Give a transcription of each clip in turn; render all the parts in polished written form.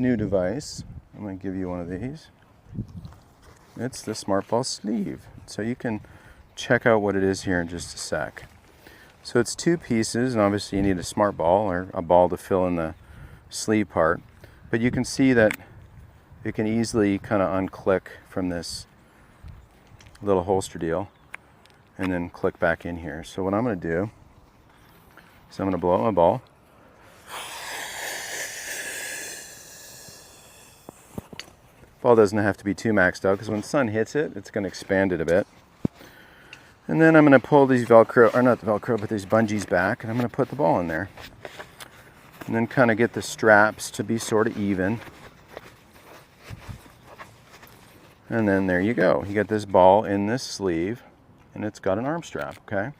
new device. I'm going to give you one of these. It's the SmartBall Sleeve. So you can check out what it is here in just a sec. So it's 2 pieces, and obviously you need a smart ball or a ball to fill in the sleeve part. But you can see that it can easily kind of unclick from this little holster deal and then click back in here. So what I'm going to do is I'm going to blow out my ball. Ball doesn't have to be too maxed out because when the sun hits it, it's going to expand it a bit. And then I'm going to pull these Velcro, or not the Velcro, but these bungees back, and I'm going to put the ball in there. And then kind of get the straps to be sort of even. And then there you go. You get this ball in this sleeve, and it's got an arm strap, okay?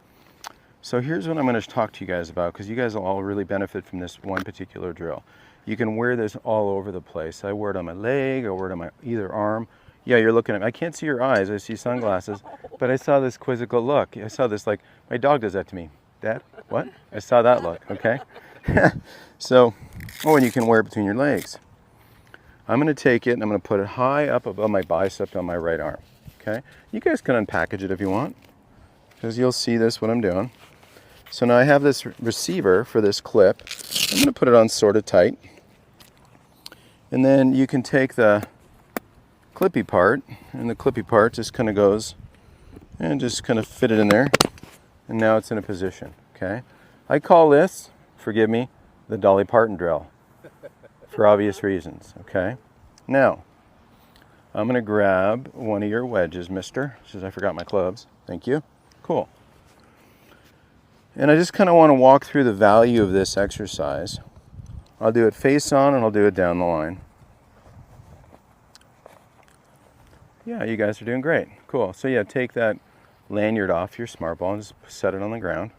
So here's what I'm going to talk to you guys about, because you guys will all really benefit from this one particular drill. You can wear this all over the place. I wear it on my leg, I wear it on my either arm. Yeah, you're looking at me. I can't see your eyes, I see sunglasses, but I saw this quizzical look. I saw this, like, my dog does that to me. Dad, what? I saw that look, okay? So, oh, and you can wear it between your legs. I'm going to take it and I'm going to put it high up above my bicep on my right arm, okay? You guys can unpackage it if you want, because you'll see this, what I'm doing. So now I have this receiver for this clip. I'm going to put it on sort of tight. And then you can take the clippy part, and the clippy part just kind of goes and just kind of fit it in there. And now it's in a position, okay? I call this, forgive me, the Dolly Parton drill for obvious reasons, okay? Now, I'm going to grab one of your wedges, mister. Says I forgot my clubs. Thank you. Cool. And I just kind of want to walk through the value of this exercise. I'll do it face on and I'll do it down the line. Yeah, you guys are doing great. Cool. So yeah, take that lanyard off your SmartBall and just set it on the ground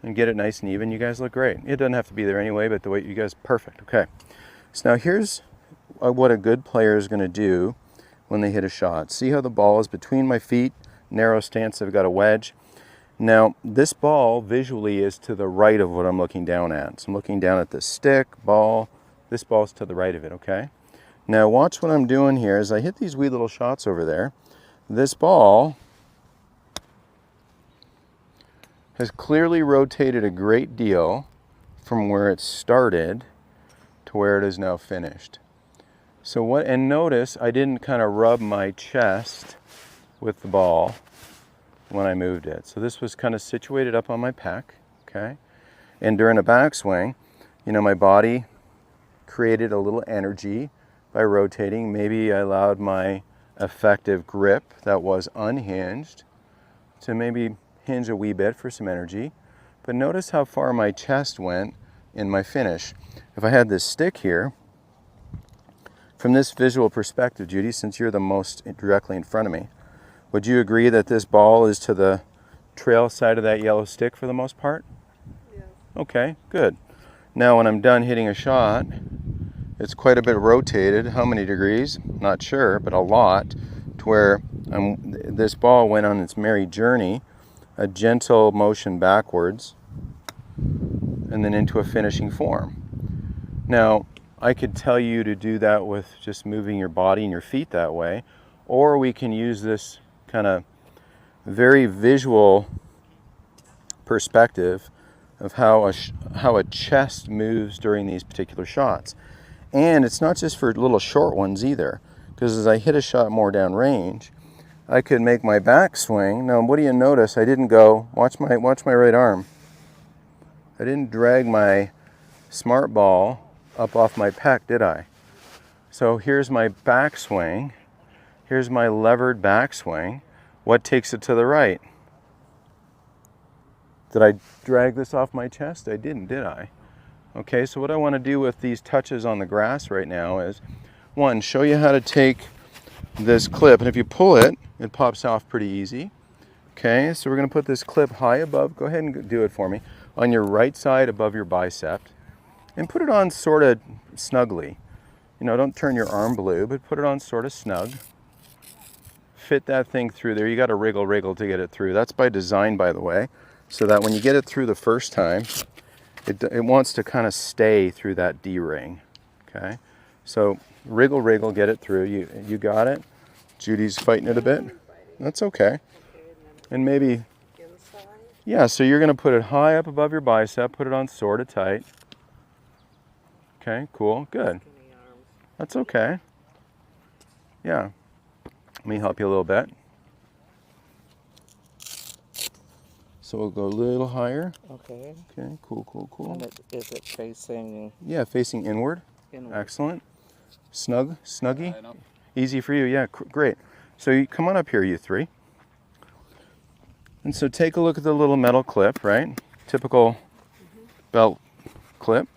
and get it nice and even. You guys look great. It doesn't have to be there anyway, but the way you guys, perfect. Okay. So now here's what a good player is going to do when they hit a shot. See how the ball is between my feet, narrow stance, I've got a wedge. Now, this ball visually is to the right of what I'm looking down at. So I'm looking down at the stick, ball. This ball's to the right of it, okay? Now, watch what I'm doing here. As I hit these wee little shots over there, this ball has clearly rotated a great deal from where it started to where it is now finished. So what, and notice I didn't kind of rub my chest with the ball when I moved it. So this was kind of situated up on my pec, okay? And during a backswing, you know, my body created a little energy by rotating. Maybe I allowed my effective grip that was unhinged to maybe hinge a wee bit for some energy. But notice how far my chest went in my finish. If I had this stick here, from this visual perspective, Judy, since you're the most directly in front of me, would you agree that this ball is to the trail side of that yellow stick for the most part? Yes. Okay, good. Now when I'm done hitting a shot, it's quite a bit rotated. How many degrees? Not sure, but a lot, to where this ball went on its merry journey, a gentle motion backwards, and then into a finishing form. Now, I could tell you to do that with just moving your body and your feet that way, or we can use this kind of very visual perspective of how a chest moves during these particular shots. And it's not just for little short ones either, because as I hit a shot more downrange, I could make my backswing. Now, what do you notice? I didn't go, watch my right arm. I didn't drag my SmartBall up off my pec, did I? So here's my backswing. Here's my levered backswing. What takes it to the right? Did I drag this off my chest? I didn't, did I? Okay, so what I want to do with these touches on the grass right now is, one, show you how to take this clip, and if you pull it, it pops off pretty easy. Okay, so we're going to put this clip high above, go ahead and do it for me, on your right side above your bicep, and put it on sort of snugly. You know, don't turn your arm blue, but put it on sort of snug. Fit that thing through there. You got to wriggle to get it through. That's by design, by the way, so that when you get it through the first time, it wants to kind of stay through that D-ring, okay? So wriggle, wriggle, get it through. You got it? Judy's fighting it a bit. That's okay. And maybe, yeah, so you're going to put it high up above your bicep, put it on sort of tight. Okay, cool, good. That's okay. Yeah. Let me help you a little bit. So we'll go a little higher. Okay. Okay, cool, cool, cool. And is it facing? Yeah, facing inward. Inward. Excellent. Snuggy. Easy for you, yeah, great. So you come on up here, you three. And so take a look at the little metal clip, right? Typical belt clip.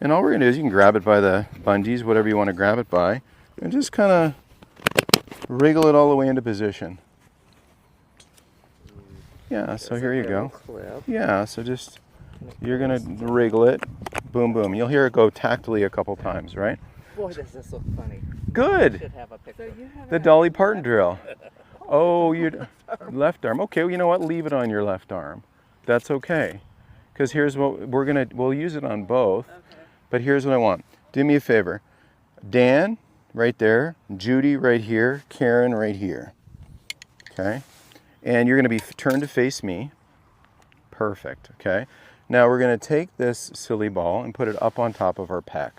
And all we're gonna do is you can grab it by the bungees, whatever you want to grab it by, and just kind of wriggle it all the way into position. Yeah, so here you go. Yeah, so just, you're gonna wriggle it, boom, boom. You'll hear it go tactily a couple times, right? Boy, does this look funny. Good. Should have a picture. The Dolly Parton drill. Oh, you left arm. Okay, well, you know what? Leave it on your left arm. That's okay. Because here's what we'll use it on both. Okay. But here's what I want. Do me a favor. Dan, right there. Judy, right here. Karen, right here. Okay. And you're going to be turned to face me. Perfect. Okay. Now we're going to take this silly ball and put it up on top of our pec.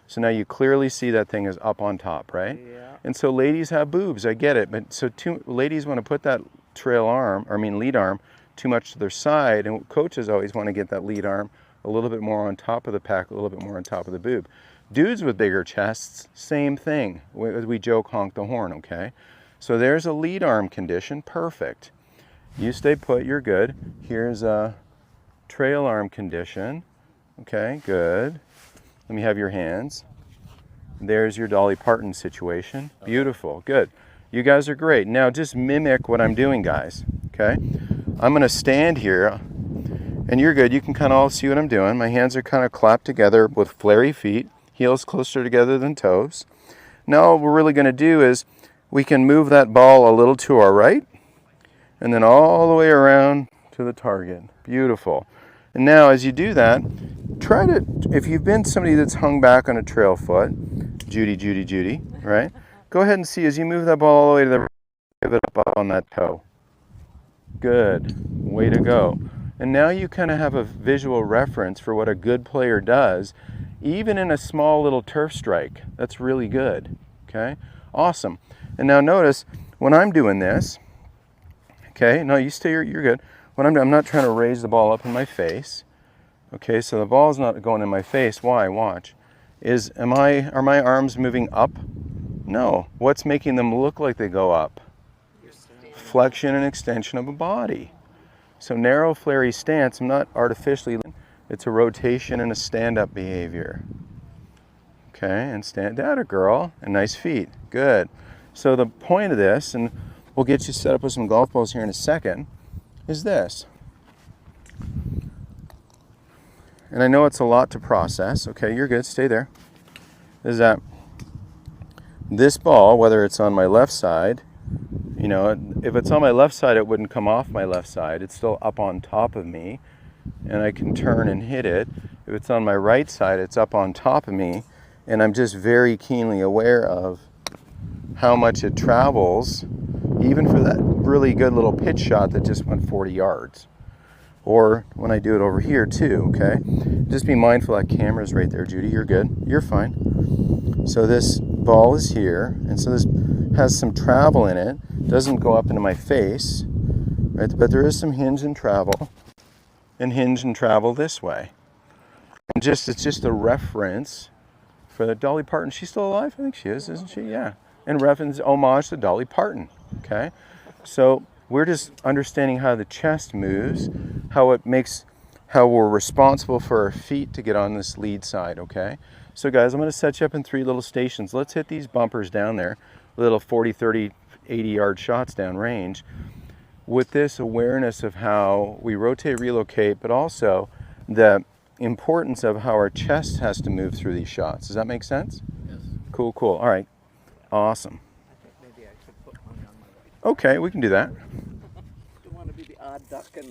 So now you clearly see that thing is up on top, right? Yeah. And so ladies have boobs, I get it. But so ladies want to put that lead arm too much to their side, and coaches always want to get that lead arm a little bit more on top of the pec, a little bit more on top of the boob. Dudes with bigger chests, same thing. We joke, honk the horn, okay? So there's a lead arm condition, perfect. You stay put, you're good. Here's a trail arm condition. Okay, good. Let me have your hands. There's your Dolly Parton situation. Beautiful, good. You guys are great. Now just mimic what I'm doing, guys, okay? I'm gonna stand here, and you're good. You can kind of all see what I'm doing. My hands are kind of clapped together with flary feet, heels closer together than toes. Now what we're really gonna do is we can move that ball a little to our right, and then all the way around to the target. Beautiful. And now as you do that, try to, if you've been somebody that's hung back on a trail foot, Judy, right? Go ahead and see as you move that ball all the way to the right, give it up on that toe. Good, way to go. And now you kind of have a visual reference for what a good player does, even in a small little turf strike. That's really good, okay? Awesome. And now notice, when I'm doing this, okay, no, you stay, you're good. When I'm not trying to raise the ball up in my face. Okay, so the ball's not going in my face. Why? Watch. Are my arms moving up? No. What's making them look like they go up? Flexion and extension of a body. So narrow, flary stance, I'm not artificially, it's a rotation and a stand-up behavior. Okay, and stand down, girl, and nice feet. Good. So the point of this, and we'll get you set up with some golf balls here in a second, is this. And I know it's a lot to process. Okay, you're good, stay there. Is that this ball, whether it's on my left side, you know, if it's on my left side, it wouldn't come off my left side. It's still up on top of me, and I can turn and hit it. If it's on my right side, it's up on top of me, and I'm just very keenly aware of how much it travels, even for that really good little pitch shot that just went 40 yards. Or when I do it over here too, okay? Just be mindful that camera's right there, Judy. You're good. You're fine. So this ball is here, and so this has some travel in it. Doesn't go up into my face, right? But there is some hinge and travel this way. And it's just a reference for the Dolly Parton. She's still alive? I think she is, isn't she? Yeah. And reference, homage to Dolly Parton, okay? So we're just understanding how the chest moves, how we're responsible for our feet to get on this lead side, okay? So guys, I'm gonna set you up in 3 little stations. Let's hit these bumpers down there, little 40, 30, 80-yard shots down range, with this awareness of how we rotate, relocate, but also the importance of how our chest has to move through these shots. Does that make sense? Yes. Cool, cool. All right. Awesome. I think maybe I should put one on my right. Okay, we can do that. You want to be the odd duck and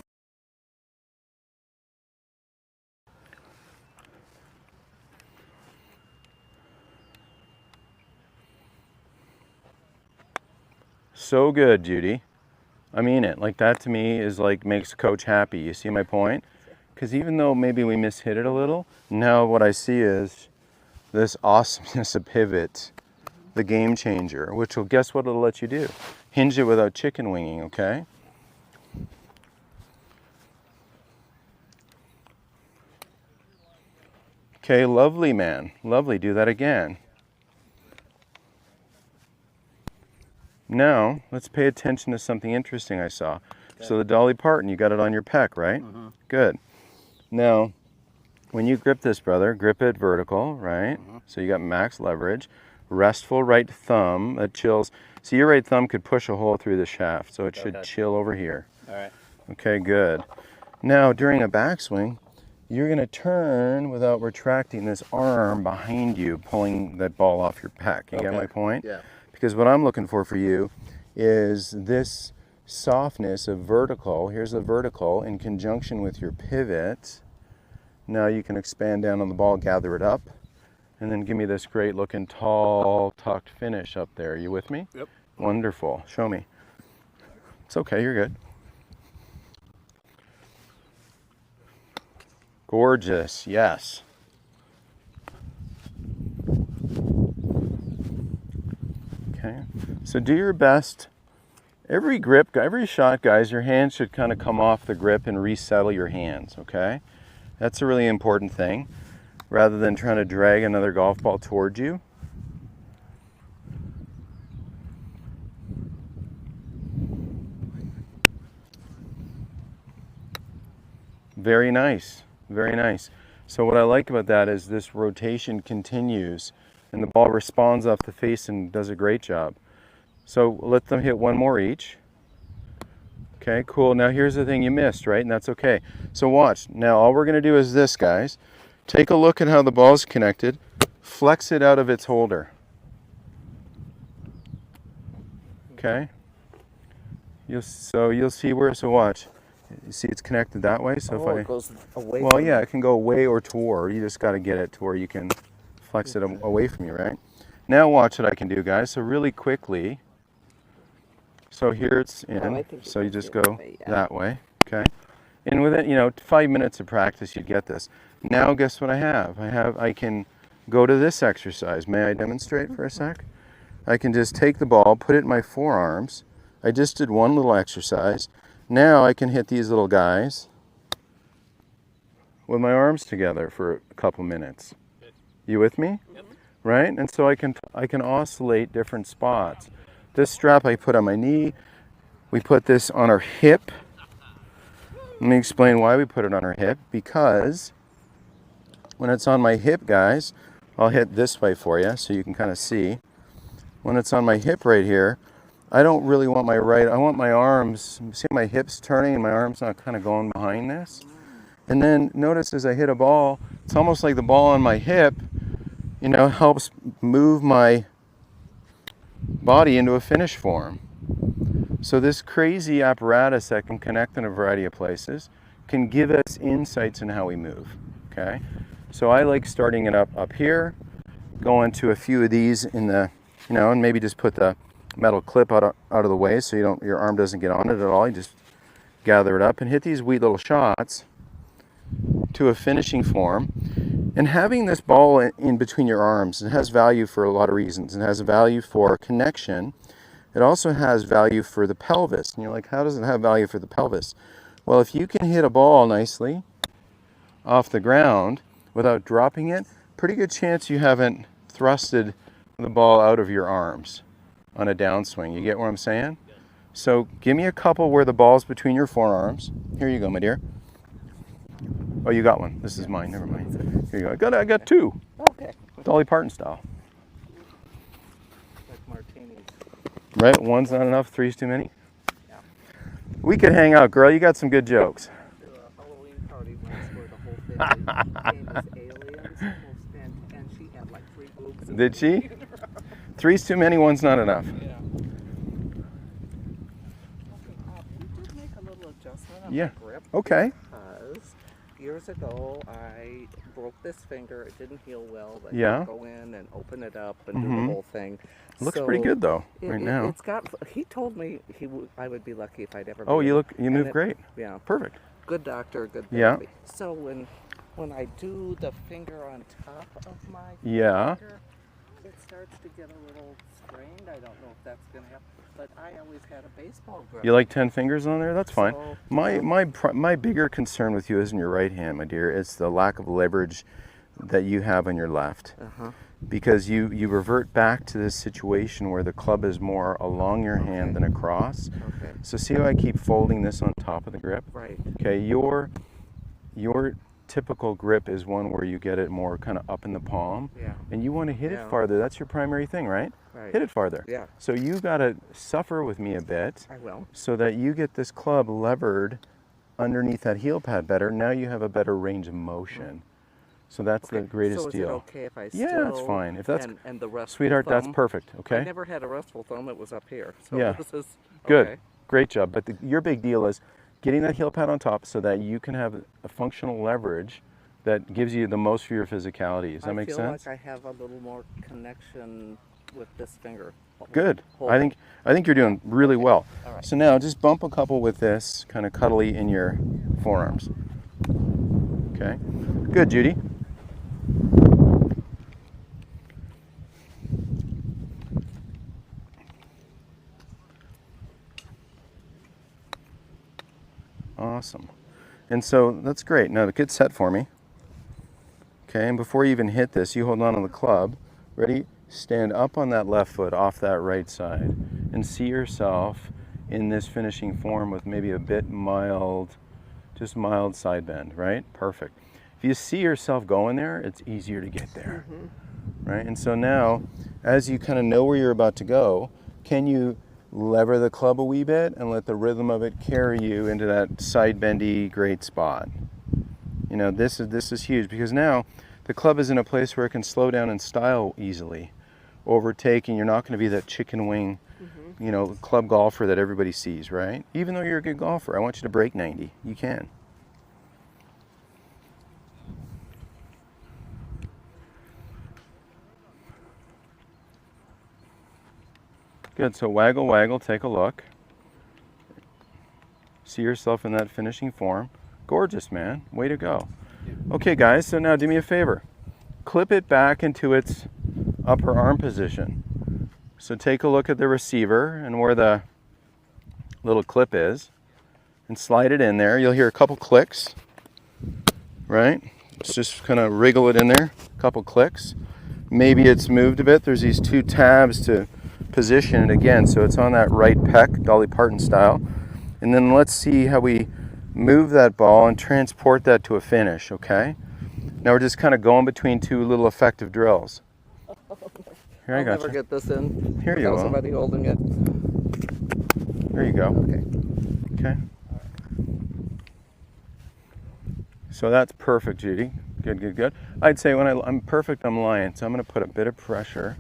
so good, Judy. I mean it. Like that to me is like makes coach happy. You see my point? Because even though maybe we mishit it a little, now what I see is this awesomeness of pivot, the game changer, which will, guess what it'll let you do? Hinge it without chicken winging, okay? Okay, lovely, man. Lovely. Do that again. Now, let's pay attention to something interesting I saw. Okay. So the Dolly Parton, you got it on your pec, right? Mm-hmm. Good. Now, when you grip this, brother, grip it vertical, right? Mm-hmm. So you got max leverage. Restful right thumb that chills. So your right thumb could push a hole through the shaft, so it should chill over here. All right. Okay, good. Now, during a backswing, you're going to turn without retracting this arm behind you, pulling that ball off your pec. You get my point? Yeah. Because what I'm looking for you is this softness of vertical. Here's the vertical in conjunction with your pivot. Now you can expand down on the ball, gather it up, and then give me this great looking tall tucked finish up there. You with me? Yep. Wonderful. Show me. It's okay, you're good. Gorgeous, yes. Okay, so do your best. Every grip, every shot, guys, your hands should kind of come off the grip and resettle your hands, okay? That's a really important thing, rather than trying to drag another golf ball towards you. Very nice, very nice. So what I like about that is this rotation continues and the ball responds off the face and does a great job. So let them hit one more each. Okay, cool. Now here's the thing you missed, right? And that's okay. So watch. Now all we're going to do is this, guys. Take a look at how the ball's connected. Flex it out of its holder. Okay? You'll see where, so watch. You see it's connected that way? So if it goes away. Well, yeah, it can go away or toward. You just got to get it to where you can flex it away from you, right? Now watch what I can do, guys. So really quickly, so here it's in, so you just go that way, okay? And within, 5 minutes of practice, you'd get this. Now guess what I have? I can go to this exercise. May I demonstrate for a sec? I can just take the ball, put it in my forearms. I just did one little exercise. Now I can hit these little guys with my arms together for a couple minutes. You with me? Yep. Right? And so I can oscillate different spots. This strap I put on my knee. We put this on our hip. Let me explain why we put it on our hip. Because when it's on my hip, guys, I'll hit this way for you so you can kind of see. When it's on my hip right here, I don't really want my I want my arms, see my hips turning and my arms not kind of going behind this. And then notice as I hit a ball, it's almost like the ball on my hip, helps move my body into a finish form. So this crazy apparatus that can connect in a variety of places can give us insights in how we move, okay? So I like starting it up here, going to a few of these in the, and maybe just put the metal clip out of the way so your arm doesn't get on it at all. You just gather it up and hit these wee little shots to a finishing form. And having this ball in between your arms, it has value for a lot of reasons. It has a value for connection. It also has value for the pelvis. And you're like, how does it have value for the pelvis? Well, if you can hit a ball nicely off the ground without dropping it, pretty good chance you haven't thrusted the ball out of your arms on a downswing. You get what I'm saying? So give me a couple where the ball's between your forearms. Here you go, my dear. Oh, you got one. This is mine. Never mind. Here you go. I got two. Okay. Dolly Parton style. Like martinis. Right? One's not enough. Three's too many. Yeah. We could hang out, girl. You got some good jokes. A Halloween party once where the whole family came as aliens, and she had like 3 boobs. Did she? Three's too many. One's not enough. Yeah. We did make a little adjustment on Yeah. the grip. Okay. Because you're years ago, I broke this finger. It didn't heal well. But Yeah. I go in and open it up and do the whole thing. Looks pretty good though, right now. It's got. He told me I would be lucky if I'd ever. Oh, be you able- look, you and move it- great. Yeah. Perfect. Good doctor, good Yeah. therapy. So when I do the finger on top of my Yeah. finger, it starts to get a little strained. I don't know if that's gonna help, but I always had a baseball grip. You like 10 fingers on there? That's fine. So, My bigger concern with you isn't your right hand, my dear. It's the lack of leverage that you have on your left. Uh-huh. Because you revert back to this situation where the club is more along your hand than across. Okay. So see how I keep folding this on top of the grip? Right. Okay, your typical grip is one where you get it more kind of up in the palm. Yeah. And you want to hit it Yeah. farther. That's your primary thing, right? Right. Hit it farther. Yeah. So you got to suffer with me a bit I will. so that you get this club levered underneath that heel pad better. Now you have a better range of motion. So that's the greatest so is deal. it okay if I Yeah, it's fine. If that's and the restful sweetheart, that's thumb? perfect. I Okay. never had a restful thumb. It was up here. So Yeah. this is Good. okay. Great job. But your big deal is getting that heel pad on top so that you can have a functional leverage that gives you the most for your physicality. Does that make sense? I feel like I have a little more connection with this finger. Good. Hold I it. think you're doing really well. All right. So now just bump a couple with this kind of cuddly in your forearms. Okay. Good, Judy. Awesome. And so that's great. Now get set for me. Okay, and before you even hit this, you hold on to the club. Ready? Stand up on that left foot off that right side and see yourself in this finishing form with maybe a bit mild, just mild side bend, right? Perfect. If you see yourself going there, it's easier to get there, right? And so now, as you kind of know where you're about to go, can you lever the club a wee bit and let the rhythm of it carry you into that side bendy great spot? You know, this is huge because now the club is in a place where it can slow down and style easily, overtaking. You're not going to be that chicken wing, you know, club golfer that everybody sees, right? Even though you're a good golfer, I want you to break 90. You can. Good. So waggle, waggle. Take a look. See yourself in that finishing form. Gorgeous, man. Way to go. Okay, guys, so now do me a favor. Clip it back into its upper arm position. So take a look at the receiver and where the little clip is and slide it in there. You'll hear a couple clicks, right? Let's just kind of wriggle it in there. A couple clicks. Maybe it's moved a bit. There's these two tabs to position it again, so it's on that right pec, Dolly Parton style. And then let's see how we move that ball and transport that to a finish, okay? Now we're just kind of going between two little effective drills. Here, I I'll got never you. get this in. Here you without go. somebody holding it. There you go. Okay. Okay. So that's perfect, Judy. Good, good, good. I'd say when I'm perfect, I'm lying. So I'm going to put a bit of pressure,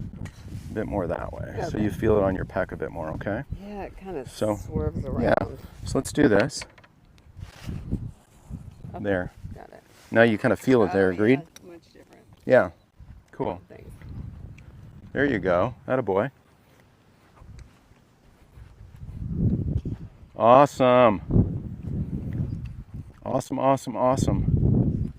a bit more that way. So Okay. you feel it on your pec a bit more, okay? Yeah, it kind of So, swerves around. Yeah. So let's do this. Okay, There. got it. Now you kind of feel it there, agreed? Yeah, much different. Yeah. Cool. Thanks. There you go. Attaboy. Awesome. Awesome, awesome, awesome.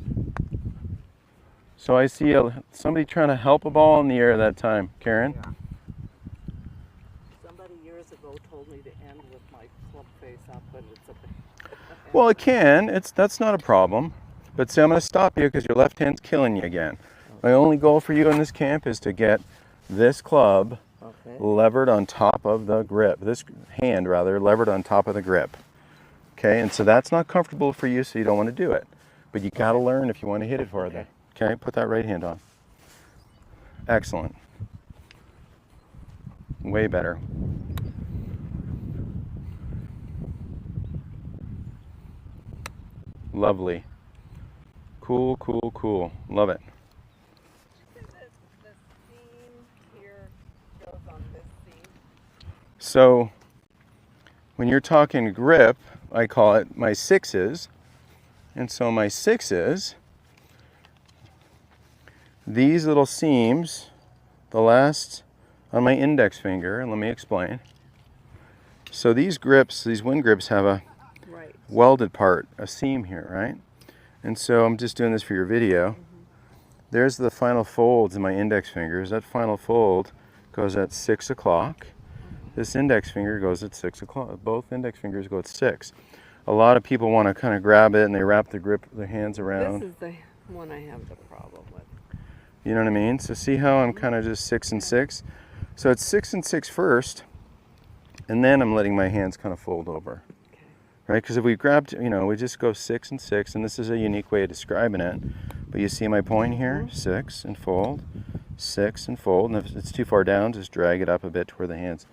So I see somebody trying to help a ball in the air that time, Karen. Yeah. Somebody years ago told me to end with my club face up, but it's a bit. Well, it can. That's not a problem. But see, I'm going to stop you because your left hand's killing you again. My only goal for you in this camp is to get this club Okay. levered on top of the grip. This hand, rather, levered on top of the grip. Okay, and so that's not comfortable for you, so you don't want to do it. But you got to learn if you want to hit it farther. Okay, put that right hand on. Excellent. Way better. Lovely. Cool, cool, cool. Love it. The seam here goes on this seam. So when you're talking grip, I call it my sixes. And so my 6 is these little seams, the last on my index finger, and let me explain. So these grips, these wind grips have a Right. welded part, a seam here, right? And so I'm just doing this for your video. There's the final folds in my index fingers. That final fold goes at 6 o'clock. This index finger goes at 6 o'clock. Both index fingers go at 6. A lot of people want to kind of grab it and they wrap their hands around. This is the one I have the problem with. You know what I mean? So see how I'm kind of just 6 and 6? So it's 6 and 6 first, and then I'm letting my hands kind of fold over. Okay. Right? Because if we grabbed, we just go 6 and 6, and this is a unique way of describing it. But you see my point here? 6 and fold, 6 and fold. And if it's too far down, just drag it up a bit to where the hands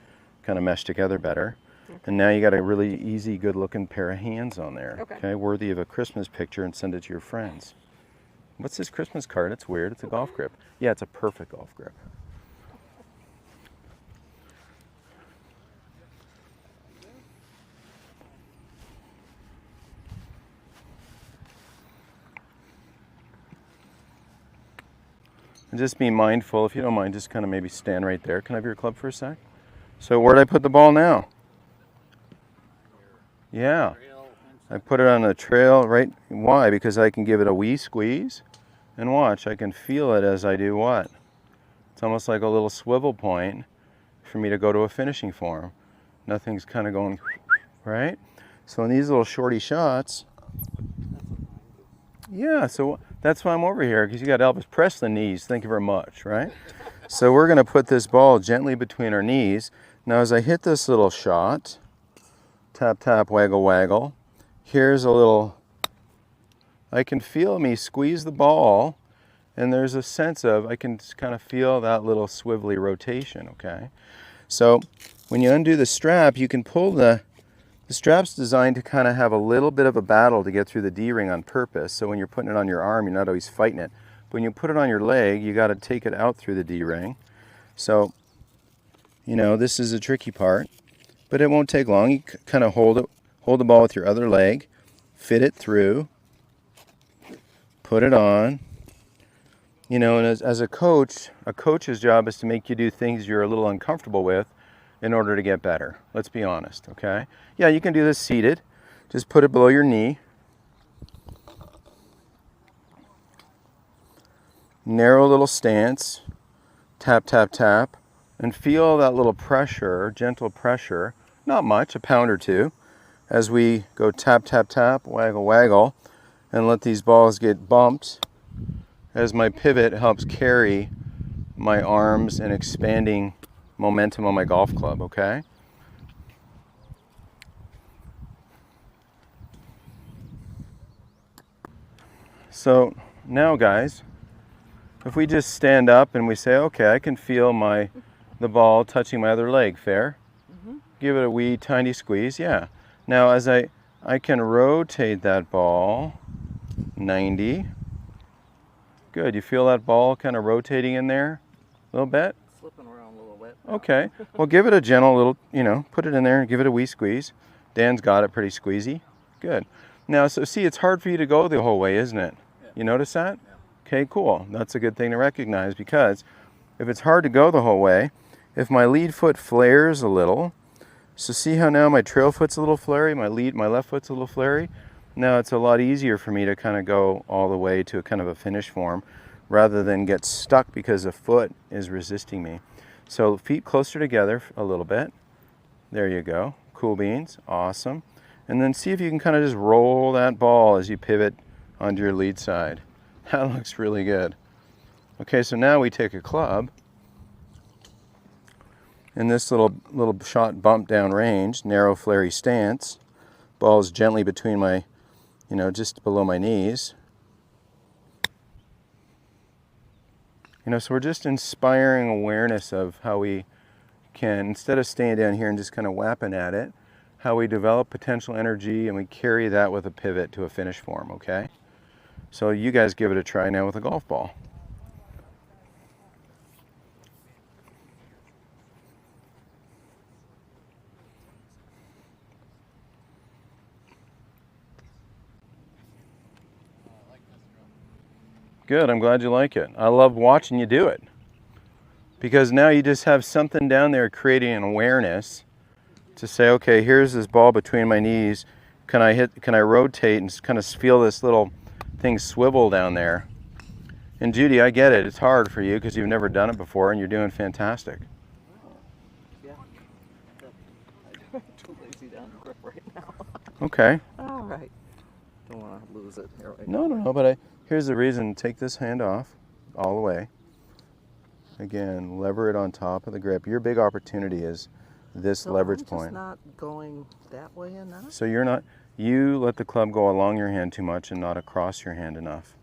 kind of mesh together better. Okay. And now you got a really easy, good-looking pair of hands on there. Okay. Worthy of a Christmas picture, and send it to your friends. What's this Christmas card? It's weird. It's a golf grip. Yeah, it's a perfect golf grip. And just be mindful, if you don't mind, just kind of maybe stand right there. Can I have your club for a sec? So where'd I put the ball now? Yeah, I put it on a trail, right? Why? Because I can give it a wee squeeze, and watch, I can feel it as I do what? It's almost like a little swivel point for me to go to a finishing form. Nothing's kind of going, right? So in these little shorty shots, yeah, so that's why I'm over here, because you got Elvis Presley knees. Thank you very much, right? So we're going to put this ball gently between our knees. Now as I hit this little shot, tap, tap, waggle, waggle, here's a little, I can feel me squeeze the ball, and there's a sense of, I can kind of feel that little swivelly rotation, okay? So when you undo the strap, you can pull the strap's designed to kind of have a little bit of a battle to get through the D-ring on purpose. So when you're putting it on your arm, you're not always fighting it. But when you put it on your leg, you got to take it out through the D-ring. So, this is a tricky part, but it won't take long. You kind of hold the ball with your other leg, fit it through, put it on. And as a coach's job is to make you do things you're a little uncomfortable with in order to get better. Let's be honest, okay? Yeah, you can do this seated. Just put it below your knee. Narrow little stance. Tap, tap, tap. And feel that little pressure, gentle pressure, not much, a pound or two, as we go tap, tap, tap, waggle, waggle, and let these balls get bumped as my pivot helps carry my arms and expanding momentum on my golf club, okay? So now guys, if we just stand up and we say, okay, I can feel the ball touching my other leg, fair? Mm-hmm. Give it a wee tiny squeeze, yeah. Now as I can rotate that ball 90. Good, you feel that ball kind of rotating in there a little bit? Slipping around a little bit. Okay, well give it a gentle little, put it in there and give it a wee squeeze. Dan's got it pretty squeezy. Good. Now, so see, it's hard for you to go the whole way, isn't it? Yeah. You notice that? Yeah. Okay, cool. That's a good thing to recognize, because if it's hard to go the whole way, if my lead foot flares a little, so see how now my trail foot's a little flary, my left foot's a little flary? Now it's a lot easier for me to kind of go all the way to a kind of a finish form rather than get stuck because a foot is resisting me. So feet closer together a little bit. There you go. Cool beans. Awesome. And then see if you can kind of just roll that ball as you pivot onto your lead side. That looks really good. Okay, so now we take a club. In this little shot bump down range, narrow flary stance. Ball is gently between my, just below my knees. So we're just inspiring awareness of how we can, instead of staying down here and just kind of whapping at it, how we develop potential energy and we carry that with a pivot to a finish form, okay? So you guys give it a try now with a golf ball. Good, I'm glad you like it. I love watching you do it. Because now you just have something down there creating an awareness to say, okay, here's this ball between my knees. Can I rotate and kind of feel this little thing swivel down there? And Judy, I get it. It's hard for you because you've never done it before and you're doing fantastic. Yeah. I'm too lazy to ungrip right now. Okay. All right. Don't want to lose it here right No, now. no, no, but here's the reason. Take this hand off all the way. Again, lever it on top of the grip. Your big opportunity is this So leverage I'm just point. not going that way enough? So you let the club go along your hand too much and not across your hand enough.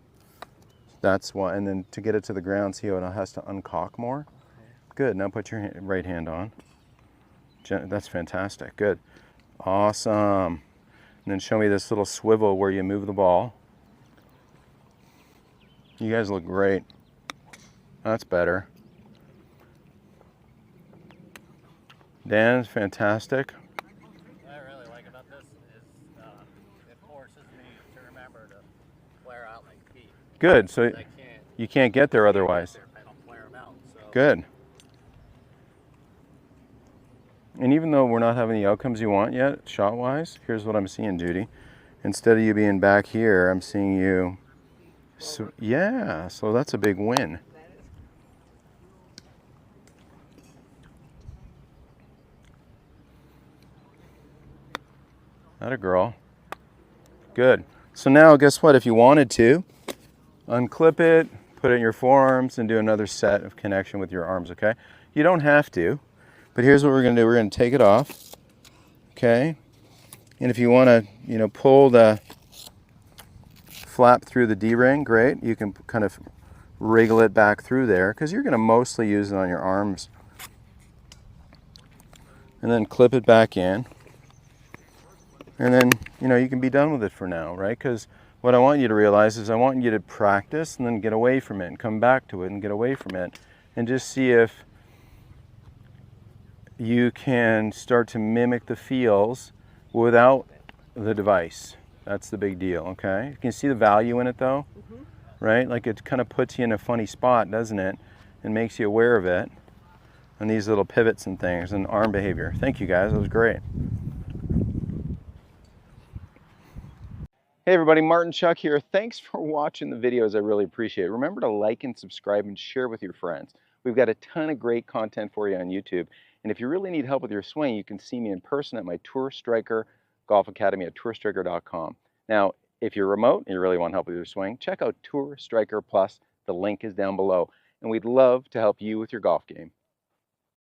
That's why, and then to get it to the ground, see how it has to uncock more? Okay. Good, now put your right hand on. That's fantastic, good. Awesome. And then show me this little swivel where you move the ball. You guys look great. That's better. Dan's fantastic. What I really like about this is it forces me to remember to flare out my feet. Good, so I you can't get there otherwise. if I don't flare them out. So. Good. And even though we're not having the outcomes you want yet, shot-wise, here's what I'm seeing, Judy. Instead of you being back here, I'm seeing you. So, yeah, so that's a big win. Atta girl. Good. So now, guess what? If you wanted to, unclip it, put it in your forearms, and do another set of connection with your arms, okay? You don't have to, but here's what we're going to do. We're going to take it off, okay? And if you want to, pull the flap through the D-ring, great. You can kind of wriggle it back through there because you're going to mostly use it on your arms. And then clip it back in. And then, you can be done with it for now, right? Because what I want you to realize is I want you to practice and then get away from it and come back to it and get away from it and just see if you can start to mimic the feels without the device. That's the big deal, okay? You can see the value in it though, right? Like it kind of puts you in a funny spot, doesn't it? And makes you aware of it. And these little pivots and things and arm behavior. Thank you guys, that was great. Hey everybody, Martin Chuck here. Thanks for watching the videos, I really appreciate it. Remember to like and subscribe and share with your friends. We've got a ton of great content for you on YouTube. And if you really need help with your swing, you can see me in person at my Tour Striker Golf Academy at tourstriker.com. Now, if you're remote and you really want help with your swing, check out Tour Striker Plus. The link is down below. And we'd love to help you with your golf game.